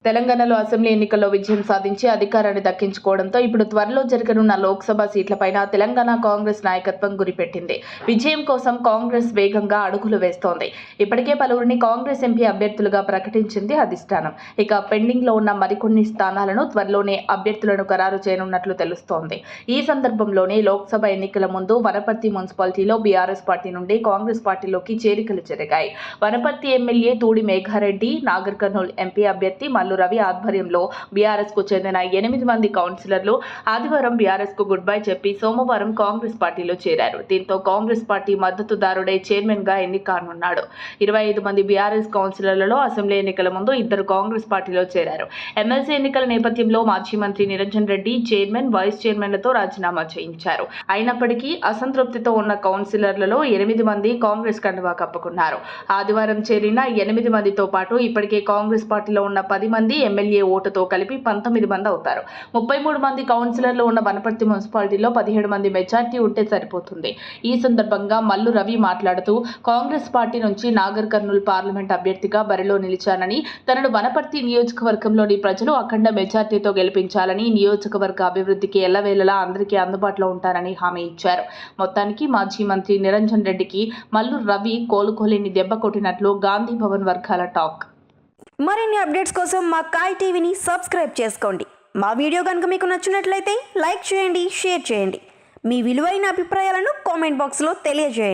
తెలంగాణలో అసెంబ్లీ ఎన్నికల్లో విజయం సాధించి అధికారాన్ని దక్కించుకోవడంతో ఇప్పుడు త్వరలో జరగనున్న లోక్సభ సీట్లపైన తెలంగాణ కాంగ్రెస్ నాయకత్వం గురిపెట్టింది. విజయం కోసం కాంగ్రెస్ వేగంగా అడుగులు వేస్తోంది. ఇప్పటికే పలువురిని కాంగ్రెస్ ఎంపీ అభ్యర్థులుగా ప్రకటించింది అధిష్టానం. ఇక పెండింగ్ లో ఉన్న మరికొన్ని స్థానాలను త్వరలోనే అభ్యర్థులను ఖరారు చేయనున్నట్లు తెలుస్తోంది. ఈ సందర్భంలోనే లోక్సభ ఎన్నికల ముందు వనపర్తి మున్సిపాలిటీలో బీఆర్ఎస్ పార్టీ నుండి కాంగ్రెస్ పార్టీలోకి చేరికలు జరిగాయి. వనపర్తి ఎమ్మెల్యే తూడి మేఘారెడ్డి, నాగర్ కర్నూల్ ఎంపీ అభ్యర్థి మల్లు రవి ఆధ్వర్యంలో బీఆర్ఎస్ కు చెందిన 8 మంది కౌన్సిలర్లు ఆదివారం బీఆర్ఎస్ కు గుడ్ బై చెప్పి సోమవారం కాంగ్రెస్ పార్టీలో చేరారు. దీంతో కాంగ్రెస్ పార్టీ మద్దతుదారుడే చైర్మన్ గా ఎన్నికనున్నాడు. 25 మంది బీఆర్ఎస్ కౌన్సిలర్లలో అసెంబ్లీ ఎన్నికల ముందు 2 కాంగ్రెస్ పార్టీలో చేరారు. ఎమ్మెల్సీ ఎన్నికల నేపథ్యంలో మాజీ మంత్రి నిరంజన్ రెడ్డి చైర్మన్, వైస్ చైర్మన్లతో రాజీనామా చేయించారు. అయినప్పటికీ అసంతృప్తితో ఉన్న కౌన్సిలర్లలో 8 మంది కాంగ్రెస్ కండువా కప్పుకున్నారు. ఆదివారం చేరిన 8 మందితో పాటు ఇప్పటికే కాంగ్రెస్ పార్టీలో ఉన్న 10 మంది ఎమ్మెల్యే ఓటుతో కలిపి 19 మంది అవుతారు. 33 మంది కౌన్సిలర్లు ఉన్న వనపర్తి మున్సిపాలిటీలో 17 మంది మెజార్టీ ఉంటే సరిపోతుంది. ఈ సందర్భంగా మల్లు రవి మాట్లాడుతూ కాంగ్రెస్ పార్టీ నుంచి నాగర్ కర్నూల్ పార్లమెంట్ అభ్యర్థిగా బరిలో నిలిచానని, తనను వనపర్తి నియోజకవర్గంలోని ప్రజలు అఖండ మెజార్టీతో గెలిపించాలని, నియోజకవర్గ అభివృద్ధికి ఎల్లవేళలా అందరికీ అందుబాటులో ఉంటారని హామీ ఇచ్చారు. మొత్తానికి మాజీ మంత్రి నిరంజన్ రెడ్డికి మల్లు రవి కోలుకోలేని దెబ్బ కొట్టినట్లు గాంధీ భవన్ వర్గాల టాక్. మరిన్ని అప్డేట్స్ కోసం మా కాయ్ టీవీని సబ్స్క్రైబ్ చేసుకోండి. మా వీడియో కనుక మీకు నచ్చినట్లయితే లైక్ చేయండి, షేర్ చేయండి. మీ విలువైన అభిప్రాయాలను కామెంట్ బాక్స్లో తెలియజేయండి.